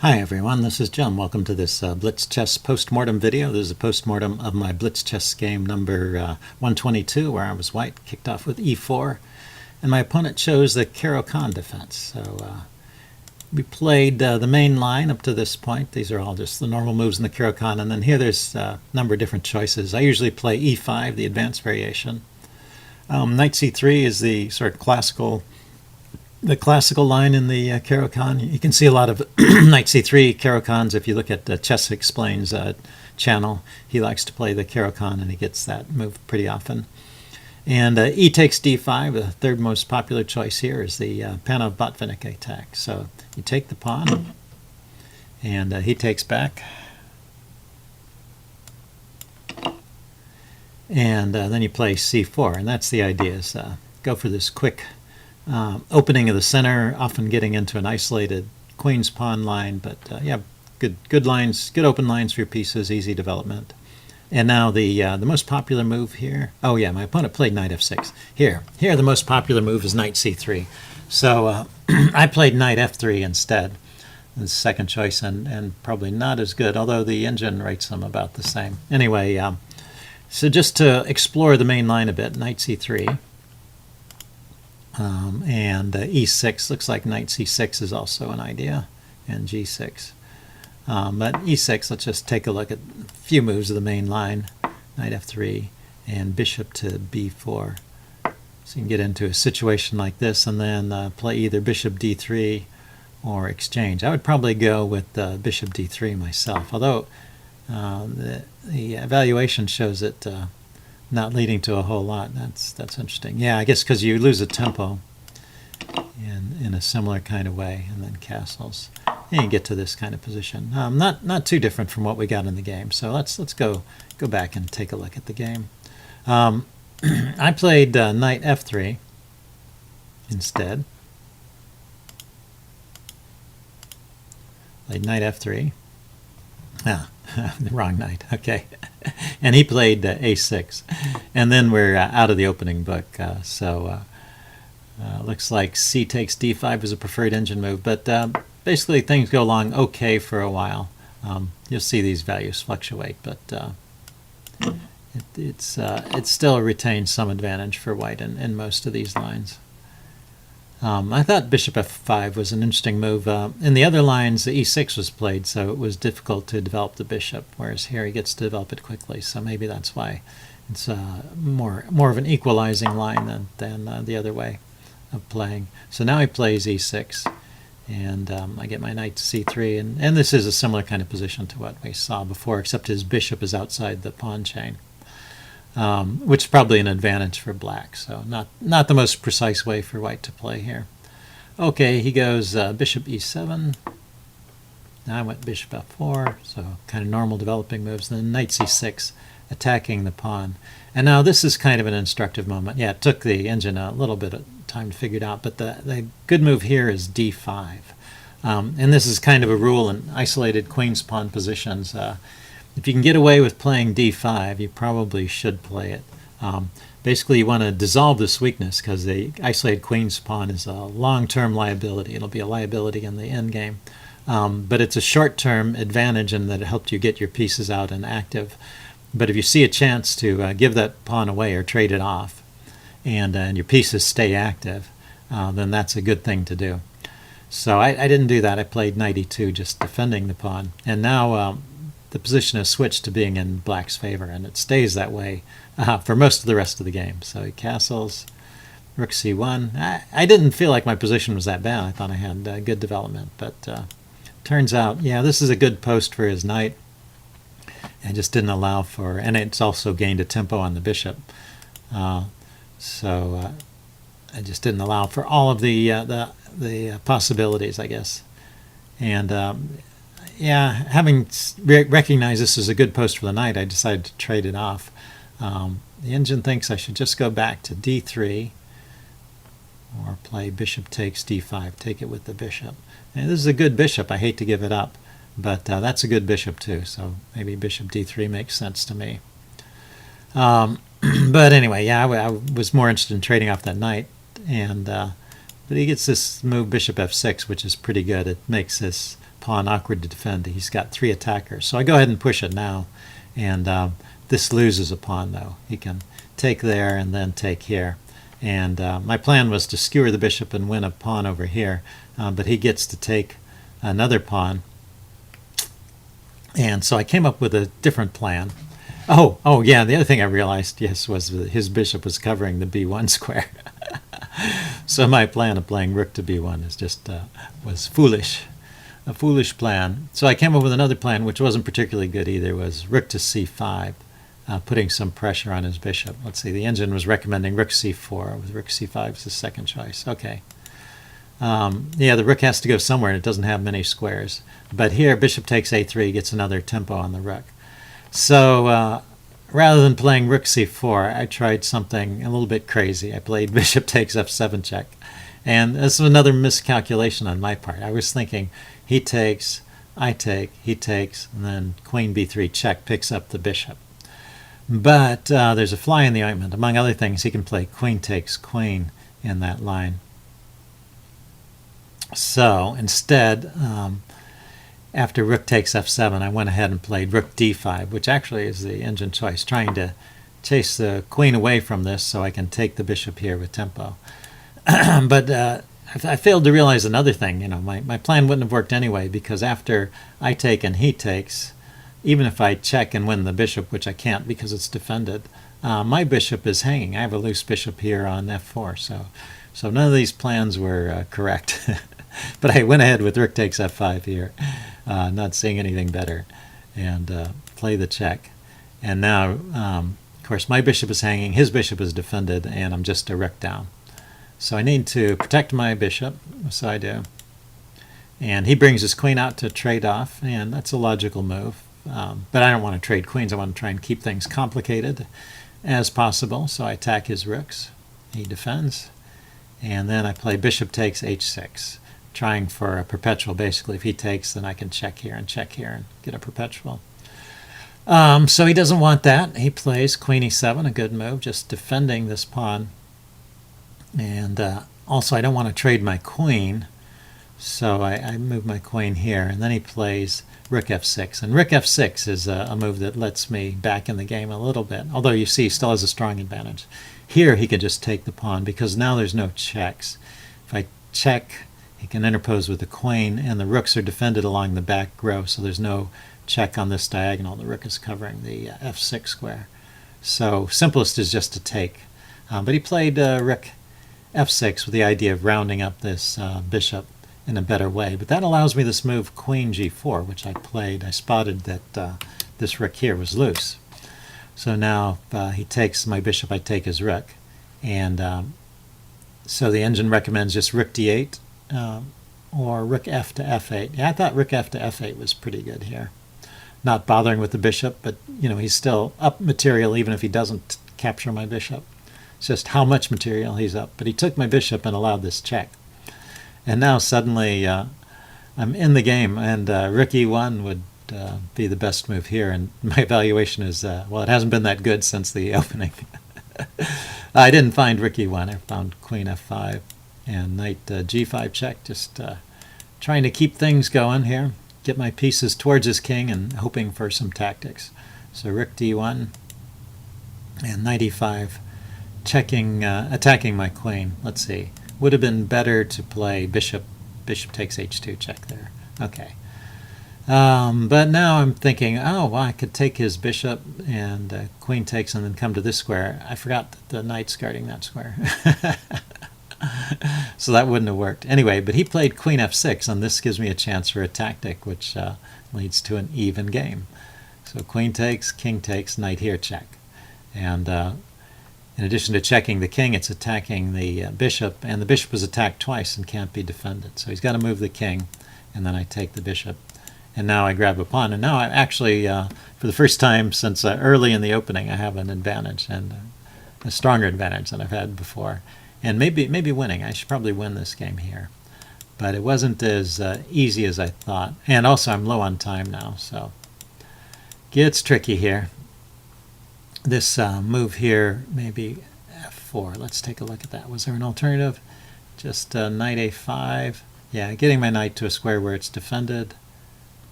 Hi everyone, this is Jim. Welcome to this Blitz chess postmortem video. This is a postmortem of my Blitz chess game number 122, where I was white, kicked off with e4, and my opponent chose the Caro-Kann defense. So we played the main line up to this point. These are all just the normal moves in the Caro-Kann, and then here there's a number of different choices. I usually play e5, the advanced variation. Knight c3 is the sort of classical line in the Caro-Kann. You can see a lot of Knight c3 Caro-Kanns if you look at Chess Explains channel. He likes to play the Caro-Kann, and he gets that move pretty often. And e takes d5, the third most popular choice here, is the Panov-Botvinnik attack. So you take the pawn, and he takes back. And then you play c4, and that's the idea, is go for this quick opening of the center, often getting into an isolated queen's pawn line, but yeah, good lines, good open lines for your pieces, easy development. And now the most popular move here. Oh yeah, my opponent played knight f6. Here the most popular move is knight c3. So I played knight f3 instead, the second choice, and probably not as good, although the engine rates them about the same. Anyway, so just to explore the main line a bit, knight c3. And e6, looks like knight c6 is also an idea, and g6. But e6, let's just take a look at a few moves of the main line. Knight f3 and bishop to b4. So you can get into a situation like this and then play either bishop d3 or exchange. I would probably go with bishop d3 myself, although the evaluation shows it not leading to a whole lot. That's interesting. Yeah, I guess because you lose a tempo in a similar kind of way, and then castles, and you get to this kind of position. Not too different from what we got in the game. So let's go back and take a look at the game. I played knight f3 instead. Played knight f3. The wrong knight. Okay. And he played a6. And then we're out of the opening book. Looks like c takes d5 is a preferred engine move. But basically things go along okay for a while. You'll see these values fluctuate, but it still retains some advantage for white in most of these lines. I thought bishop f5 was an interesting move. In the other lines, the e6 was played, so it was difficult to develop the bishop, whereas here he gets to develop it quickly, so maybe that's why it's more of an equalizing line than the other way of playing. So now he plays e6, and I get my knight to c3, and this is a similar kind of position to what we saw before, except his bishop is outside the pawn chain. Which is probably an advantage for black, so not the most precise way for white to play here. Okay, he goes bishop e7. Now I went bishop f4, so kind of normal developing moves. Then knight c6, attacking the pawn. And now this is kind of an instructive moment. Yeah, it took the engine a little bit of time to figure it out, but the good move here is d5. And this is kind of a rule in isolated queen's pawn positions. If you can get away with playing d5, you probably should play it. Basically, you want to dissolve this weakness because the isolated queen's pawn is a long-term liability. It'll be a liability in the endgame. But it's a short-term advantage in that it helped you get your pieces out and active. But if you see a chance to give that pawn away or trade it off, and your pieces stay active, then that's a good thing to do. So I didn't do that. I played knight e2, just defending the pawn. And now the position has switched to being in black's favor, and it stays that way for most of the rest of the game. So he castles, rook c1. I didn't feel like my position was that bad. I thought I had good development, but turns out, yeah, this is a good post for his knight, and just didn't allow for, and it's also gained a tempo on the bishop. So I just didn't allow for all of the possibilities, I guess. And yeah, having recognized this as a good post for the knight, I decided to trade it off. The engine thinks I should just go back to d3 or play bishop takes d5, take it with the bishop. And this is a good bishop. I hate to give it up, but that's a good bishop too, so maybe bishop d3 makes sense to me. But anyway, yeah, I was more interested in trading off that knight, and but he gets this move bishop f6, which is pretty good. It makes this pawn awkward to defend. He's got 3 attackers. So I go ahead and push it now. And this loses a pawn, though. He can take there and then take here. And my plan was to skewer the bishop and win a pawn over here. But he gets to take another pawn. And so I came up with a different plan. Oh, yeah, the other thing I realized, yes, was that his bishop was covering the b1 square. So my plan of playing rook to b1 is just was foolish, a foolish plan. So I came up with another plan, which wasn't particularly good either, was rook to c5, putting some pressure on his bishop. Let's see, the engine was recommending rook c4, with rook c5 as the second choice. Okay. Yeah, the rook has to go somewhere, and it doesn't have many squares. But here, bishop takes a3, gets another tempo on the rook. So rather than playing rook c4, I tried something a little bit crazy. I played bishop takes f7 check. And this is another miscalculation on my part. I was thinking he takes, I take, he takes, and then queen b3 check picks up the bishop. But there's a fly in the ointment. Among other things, he can play queen takes queen in that line. So instead, after rook takes f7, I went ahead and played rook d5, which actually is the engine choice, trying to chase the queen away from this so I can take the bishop here with tempo. But I failed to realize another thing. You know, my plan wouldn't have worked anyway, because after I take and he takes, even if I check and win the bishop, which I can't because it's defended, my bishop is hanging. I have a loose bishop here on f4, so none of these plans were correct. But I went ahead with rook takes f5 here, not seeing anything better, and play the check. And now, of course, my bishop is hanging, his bishop is defended, and I'm just a rook down. So I need to protect my bishop, so I do. And he brings his queen out to trade off, and that's a logical move. But I don't want to trade queens. I want to try and keep things complicated as possible, so I attack his rooks. He defends. And then I play bishop takes h6, trying for a perpetual. Basically, if he takes, then I can check here and get a perpetual. So he doesn't want that. He plays queen e7, a good move, just defending this pawn. And also, I don't want to trade my queen, so I move my queen here. And then he plays rook f6. And rook f6 is a move that lets me back in the game a little bit, although you see he still has a strong advantage. Here he could just take the pawn, because now there's no checks. If I check, he can interpose with the queen, and the rooks are defended along the back row, so there's no check on this diagonal. The rook is covering the f6 square. So simplest is just to take. But he played rook f6 with the idea of rounding up this bishop in a better way. But that allows me this move queen g4, which I played. I spotted that this rook here was loose. So now if he takes my bishop, I take his rook. And so the engine recommends just rook d8 or rook f to f8. Yeah, I thought rook f to f8 was pretty good here. Not bothering with the bishop, but you know, he's still up material even if he doesn't capture my bishop. It's just how much material he's up. But he took my bishop and allowed this check. And now suddenly I'm in the game, and rook e1 would be the best move here. And my evaluation is, well, it hasn't been that good since the opening. I didn't find rook e1. I found queen f5 and knight g5 check, just trying to keep things going here, get my pieces towards his king and hoping for some tactics. So rook d1 and knight e5, checking, attacking my queen. Let's see. Would have been better to play bishop takes h2 check there. Okay. But now I'm thinking, oh, well, I could take his bishop and queen takes and then come to this square. I forgot that the knight's guarding that square. So that wouldn't have worked. Anyway, but he played queen f6, and this gives me a chance for a tactic, which leads to an even game. So queen takes, king takes, knight here check. And in addition to checking the king, it's attacking the bishop, and the bishop was attacked twice and can't be defended. So he's got to move the king, and then I take the bishop. And now I grab a pawn, and now I actually, for the first time since early in the opening, I have an advantage, and a stronger advantage than I've had before. And maybe winning. I should probably win this game here. But it wasn't as easy as I thought. And also I'm low on time now, so gets tricky here. This move here, maybe f4. Let's take a look at that. Was there an alternative? Just knight a5. Yeah, getting my knight to a square where it's defended.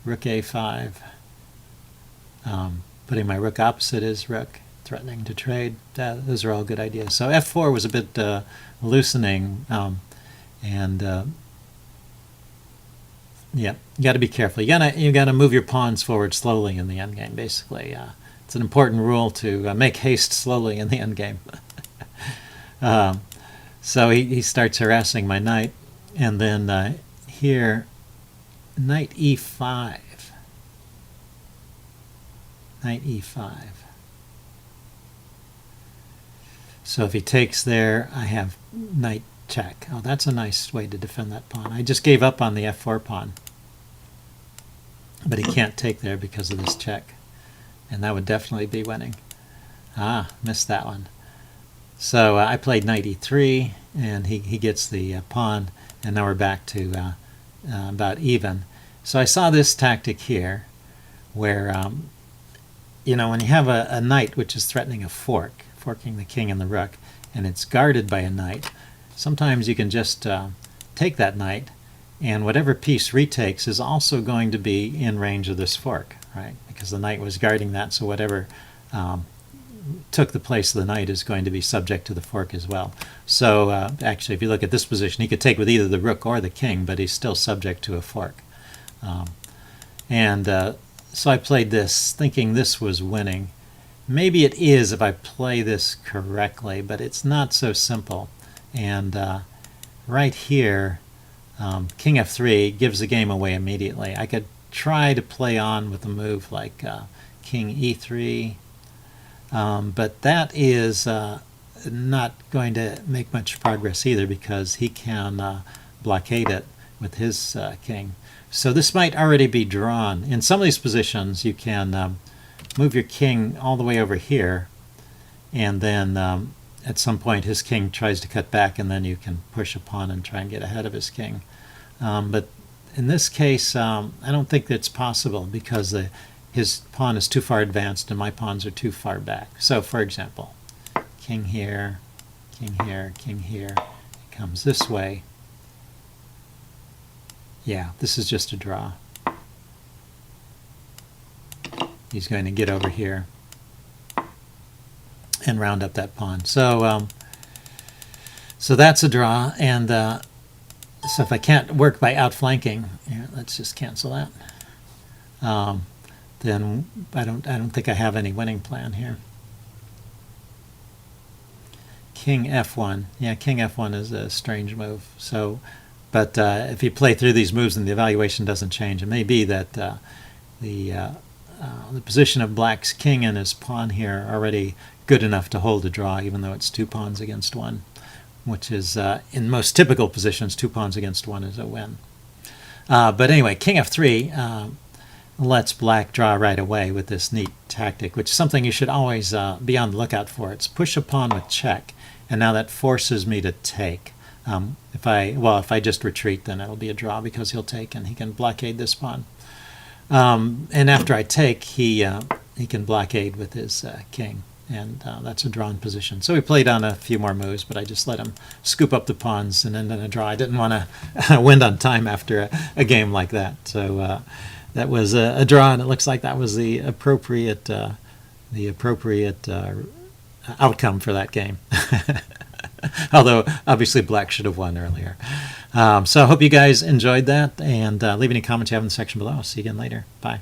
rook a5, putting my rook opposite his rook, threatening to trade. Those are all good ideas. So f4 was a bit loosening, and yeah, you got to be careful. You gotta move your pawns forward slowly in the endgame. Basically, it's an important rule to make haste slowly in the endgame. So he starts harassing my knight, and then here, knight e5. Knight e5. So if he takes there, I have knight check. Oh, that's a nice way to defend that pawn. I just gave up on the f4 pawn. But he can't take there because of this check. And that would definitely be winning. Ah, missed that one. So I played knight e3, and he gets the pawn, and now we're back to about even. So I saw this tactic here, where you know, when you have a knight which is threatening a forking the king and the rook, and it's guarded by a knight, sometimes you can just take that knight, and whatever piece retakes is also going to be in range of this fork, right? Because the knight was guarding that, so whatever took the place of the knight is going to be subject to the fork as well. So actually, if you look at this position, he could take with either the rook or the king, but he's still subject to a fork. So I played this thinking this was winning. Maybe it is if I play this correctly, but it's not so simple. And right here, king f3 gives the game away immediately. I could try to play on with a move like king e3, but that is not going to make much progress either, because he can blockade it with his king. So this might already be drawn. In some of these positions, you can move your king all the way over here, and then at some point his king tries to cut back, and then you can push a pawn and try and get ahead of his king. But in this case, I don't think that's possible, because his pawn is too far advanced and my pawns are too far back. So, for example, king here, king here, king here. It comes this way. Yeah, this is just a draw. He's going to get over here and round up that pawn. So, so that's a draw. And so if I can't work by outflanking, here, let's just cancel that. Then I don't think I have any winning plan here. King f1. Yeah, king f1 is a strange move. So, but if you play through these moves and the evaluation doesn't change, it may be that the position of black's king and his pawn here are already good enough to hold a draw, even though it's 2 pawns against 1, which is, in most typical positions, 2 pawns against 1 is a win. But anyway, king f3 lets black draw right away with this neat tactic, which is something you should always be on the lookout for. It's push a pawn with check, and now that forces me to take. If I just retreat, then it'll be a draw because he'll take and he can blockade this pawn. And after I take, he can blockade with his king, and that's a drawn position. So we played on a few more moves, but I just let him scoop up the pawns and end in a draw. I didn't want to win on time after a game like that. So that was a draw, and it looks like that was the appropriate outcome for that game. Although, obviously, black should have won earlier. So I hope you guys enjoyed that, and leave any comments you have in the section below. See you again later. Bye.